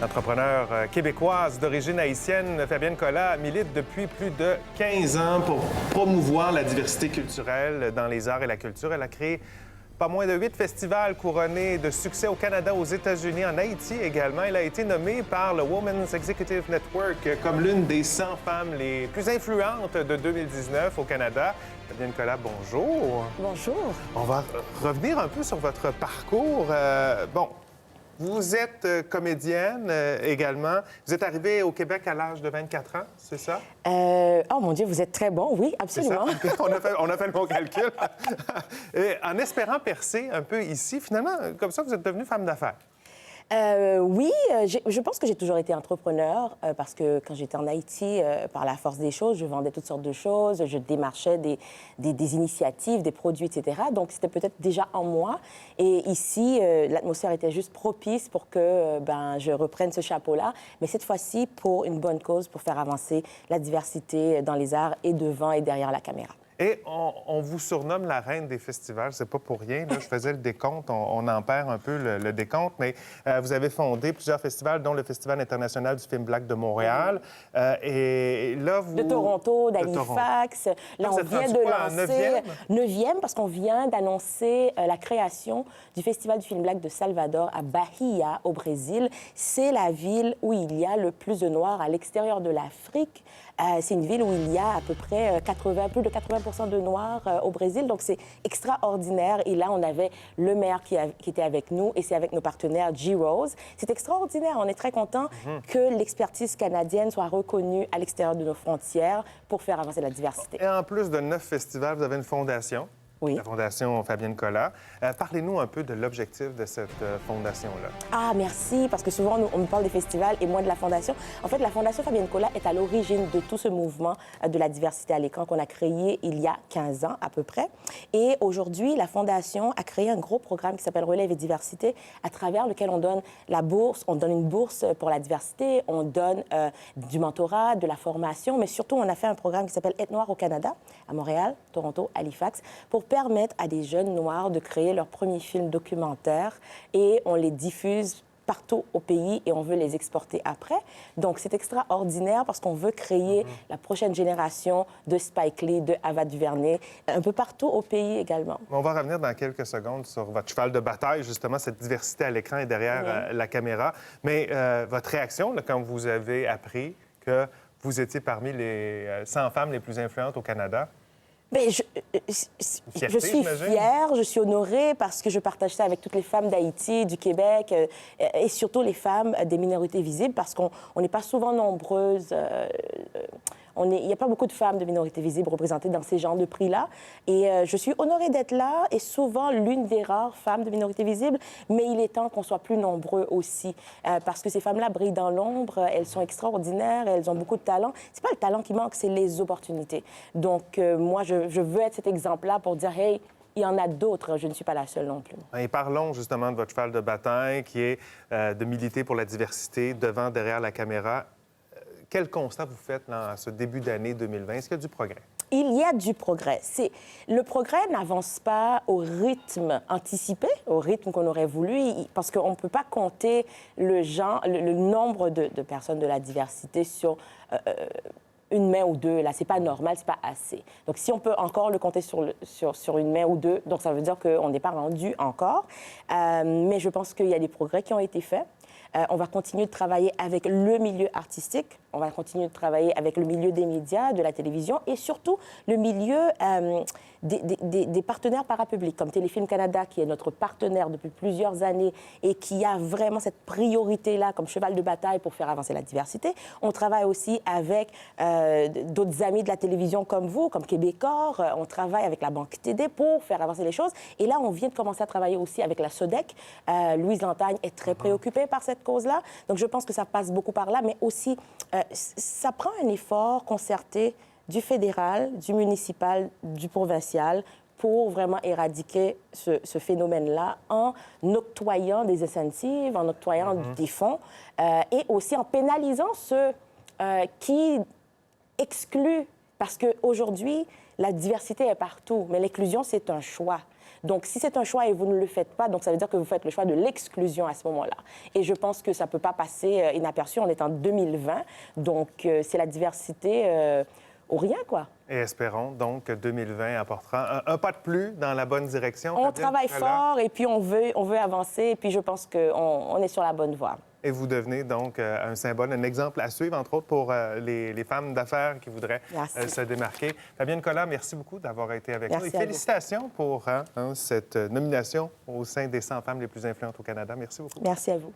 L'entrepreneur québécoise d'origine haïtienne, Fabienne Collat, milite depuis plus de 15 ans pour promouvoir la diversité culturelle dans les arts et la culture. Elle a créé pas moins de 8 festivals couronnés de succès au Canada, aux États-Unis, en Haïti également. Elle a été nommée par le Women's Executive Network comme l'une des 100 femmes les plus influentes de 2019 au Canada. Fabienne Collat, bonjour. Bonjour. On va revenir un peu sur votre parcours. Vous êtes comédienne également. Vous êtes arrivée au Québec à l'âge de 24 ans, c'est ça? Oh mon Dieu, vous êtes très bon, oui, absolument. On a fait le bon calcul. Et en espérant percer un peu ici, finalement, comme ça, vous êtes devenue femme d'affaires. Oui, je pense que j'ai toujours été entrepreneur parce que quand j'étais en Haïti, par la force des choses, je vendais toutes sortes de choses, je démarchais des initiatives, des produits, etc. Donc, c'était peut-être déjà en moi. Et ici, l'atmosphère était juste propice pour que je reprenne ce chapeau-là. Mais cette fois-ci, pour une bonne cause, pour faire avancer la diversité dans les arts et devant et derrière la caméra. Et on vous surnomme la reine des festivals, c'est pas pour rien. Là, je faisais le décompte, on en perd un peu le décompte, mais vous avez fondé plusieurs festivals, dont le Festival international du film Black de Montréal. Et là, vous... De Toronto, d'Halifax. Là, on vient de lancer... 9e, parce qu'on vient d'annoncer la création du Festival du film Black de Salvador à Bahia, au Brésil. C'est la ville où il y a le plus de Noirs à l'extérieur de l'Afrique. C'est une ville où il y a à peu près plus de 80% de Noirs au Brésil. Donc, c'est extraordinaire. Et là, on avait le maire qui était avec nous et c'est avec nos partenaires G-Rose. C'est extraordinaire. On est très contents que l'expertise canadienne soit reconnue à l'extérieur de nos frontières pour faire avancer la diversité. Et en plus de 9 festivals, vous avez une fondation. Oui. La Fondation Fabienne Collat. Parlez-nous un peu de l'objectif de cette fondation-là. Ah, merci, parce que souvent, on me parle des festivals et moins de la Fondation. En fait, la Fondation Fabienne Collat est à l'origine de tout ce mouvement de la diversité à l'écran qu'on a créé il y a 15 ans à peu près. Et aujourd'hui, la Fondation a créé un gros programme qui s'appelle Relève et Diversité, à travers lequel on donne la bourse, on donne une bourse pour la diversité, on donne du mentorat, de la formation, mais surtout, on a fait un programme qui s'appelle Être Noir au Canada, à Montréal, Toronto, Halifax, pour permettre à des jeunes noirs de créer leur premier film documentaire et on les diffuse partout au pays et on veut les exporter après. Donc, c'est extraordinaire parce qu'on veut créer la prochaine génération de Spike Lee, de Ava DuVernay, un peu partout au pays également. On va revenir dans quelques secondes sur votre cheval de bataille, justement, cette diversité à l'écran et derrière la caméra. Mais votre réaction, là, quand vous avez appris que vous étiez parmi les 100 femmes les plus influentes au Canada? Bien, je suis fière, je suis honorée parce que je partage ça avec toutes les femmes d'Haïti, du Québec et surtout les femmes des minorités visibles parce qu'on n'est pas souvent nombreuses. Il n'y a pas beaucoup de femmes de minorités visibles représentées dans ces genres de prix-là. Et je suis honorée d'être là et souvent l'une des rares femmes de minorités visibles. Mais il est temps qu'on soit plus nombreux aussi. Parce que ces femmes-là brillent dans l'ombre, elles sont extraordinaires, elles ont beaucoup de talent. C'est pas le talent qui manque, c'est les opportunités. Donc, moi, je veux être cet exemple-là pour dire, hey, il y en a d'autres, je ne suis pas la seule non plus. Et parlons justement de votre cheval de bataille qui est de militer pour la diversité devant, derrière la caméra. Quel constat vous faites là, à ce début d'année 2020? Est-ce qu'il y a du progrès? Il y a du progrès. Le progrès n'avance pas au rythme anticipé, au rythme qu'on aurait voulu, parce qu'on ne peut pas compter le nombre de personnes de la diversité sur une main ou deux. Là, c'est pas normal, c'est pas assez. Donc, si on peut encore le compter sur une main ou deux, donc ça veut dire qu'on n'est pas rendu encore. Mais je pense qu'il y a des progrès qui ont été faits. On va continuer de travailler avec le milieu artistique, on va continuer de travailler avec le milieu des médias, de la télévision et surtout le milieu des partenaires parapublics, comme Téléfilm Canada, qui est notre partenaire depuis plusieurs années et qui a vraiment cette priorité-là comme cheval de bataille pour faire avancer la diversité. On travaille aussi avec d'autres amis de la télévision comme vous, comme Québecor. On travaille avec la Banque TD pour faire avancer les choses. Et là, on vient de commencer à travailler aussi avec la SODEC. Louise Lantagne est très préoccupée par cette cause-là. Donc, je pense que ça passe beaucoup par là, mais aussi, ça prend un effort concerté du fédéral, du municipal, du provincial pour vraiment éradiquer ce phénomène-là en octroyant des incentives, en octroyant des fonds et aussi en pénalisant ceux qui excluent. Parce qu'aujourd'hui, la diversité est partout, mais l'inclusion, c'est un choix. Donc, si c'est un choix et vous ne le faites pas, donc ça veut dire que vous faites le choix de l'exclusion à ce moment-là. Et je pense que ça ne peut pas passer inaperçu. On est en 2020, donc c'est la diversité ou rien, quoi. Et espérons donc que 2020 apportera un pas de plus dans la bonne direction. On travaille fort et puis on veut avancer et puis je pense qu'on est sur la bonne voie. Et vous devenez donc un symbole, un exemple à suivre, entre autres, pour les femmes d'affaires qui voudraient se démarquer. Fabienne Collat, merci beaucoup d'avoir été avec nous. Et félicitations pour cette nomination au sein des 100 femmes les plus influentes au Canada. Merci beaucoup. Merci à vous.